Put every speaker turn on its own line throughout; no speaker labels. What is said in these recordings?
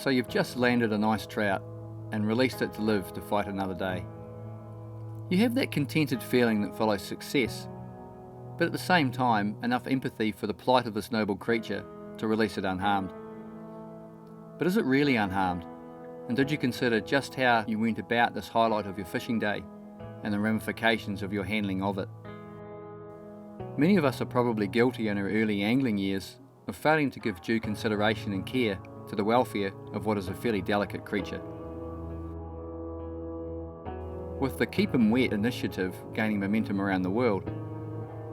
So you've just landed a nice trout and released it to live to fight another day. You have that contented feeling that follows success, but at the same time enough empathy for the plight of this noble creature to release it unharmed. But is it really unharmed? And did you consider just how you went about this highlight of your fishing day and the ramifications of your handling of it? Many of us are probably guilty in our early angling years of failing to give due consideration and care to the welfare of what is a fairly delicate creature. With the Keep 'em Wet initiative gaining momentum around the world,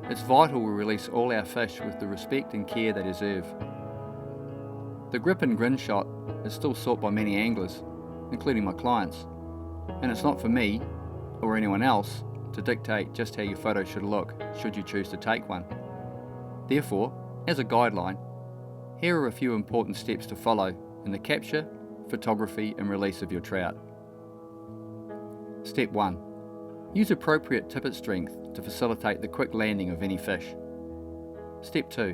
it's vital we release all our fish with the respect and care they deserve. The grip and grin shot is still sought by many anglers, including my clients, and it's not for me, or anyone else, to dictate just how your photo should look should you choose to take one. Therefore, as a guideline, here are a few important steps to follow in the capture, photography and release of your trout. Step 1. Use appropriate tippet strength to facilitate the quick landing of any fish. Step 2.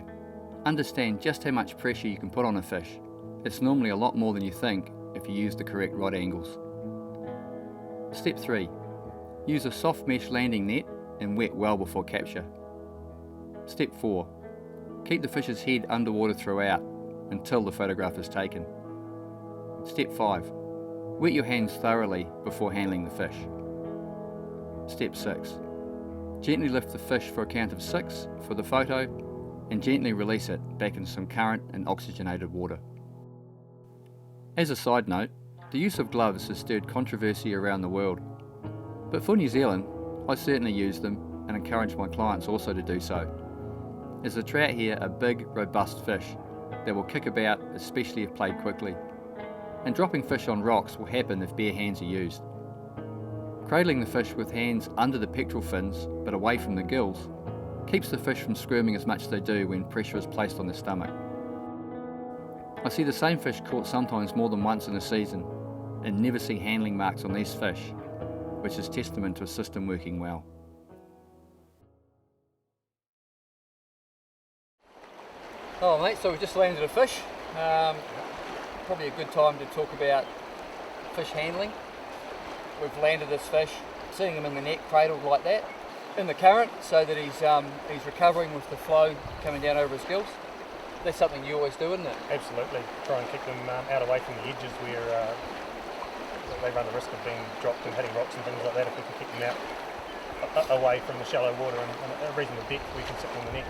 Understand just how much pressure you can put on a fish. It's normally a lot more than you think if you use the correct rod angles. Step 3. Use a soft mesh landing net and wet well before capture. Step 4. Keep the fish's head underwater throughout until the photograph is taken. Step 5. Wet your hands thoroughly before handling the fish. Step 6. Gently lift the fish for a count of 6 for the photo and gently release it back into some current and oxygenated water. As a side note, the use of gloves has stirred controversy around the world, but for New Zealand, I certainly use them and encourage my clients also to do so, as the trout here are big, robust fish that will kick about, especially if played quickly, and dropping fish on rocks will happen if bare hands are used. Cradling the fish with hands under the pectoral fins but away from the gills keeps the fish from squirming as much as they do when pressure is placed on their stomach. I see the same fish caught sometimes more than once in a season and never see handling marks on these fish, which is testament to a system working well. Oh mate, so we've just landed a fish. Probably a good time to talk about fish handling. We've landed this fish, sitting him in the net cradled like that, in the current, so that he's recovering with the flow coming down over his gills. That's something you always do, isn't it?
Absolutely. Try and keep them out away from the edges where they run the risk of being dropped and hitting rocks and things like that. If we can keep them out away from the shallow water and a reasonable depth, we can sit them in the net.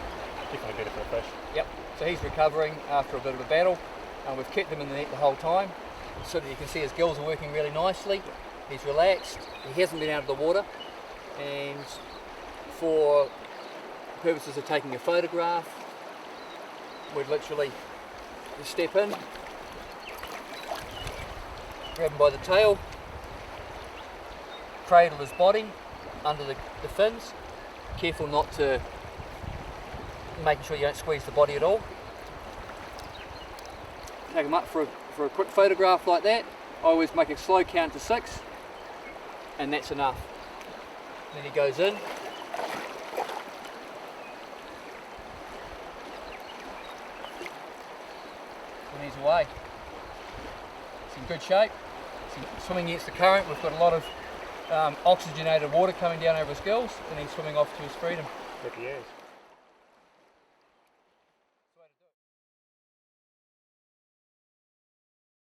Definitely better for a fish. Yep.
So he's recovering after a bit of a battle. We've kept him in the net the whole time, so that you can see his gills are working really nicely. He's relaxed. He hasn't been out of the water, and for purposes of taking a photograph, we'd literally just step in, grab him by the tail, cradle his body under the fins, careful not to, making sure you don't squeeze the body at all. Take him up for a quick photograph like that. I always make a slow count to 6, and that's enough. Then he goes in. And he's away. It's in good shape. He's swimming against the current. We've got a lot of oxygenated water coming down over his gills, and he's swimming off to his freedom.
Look, he is.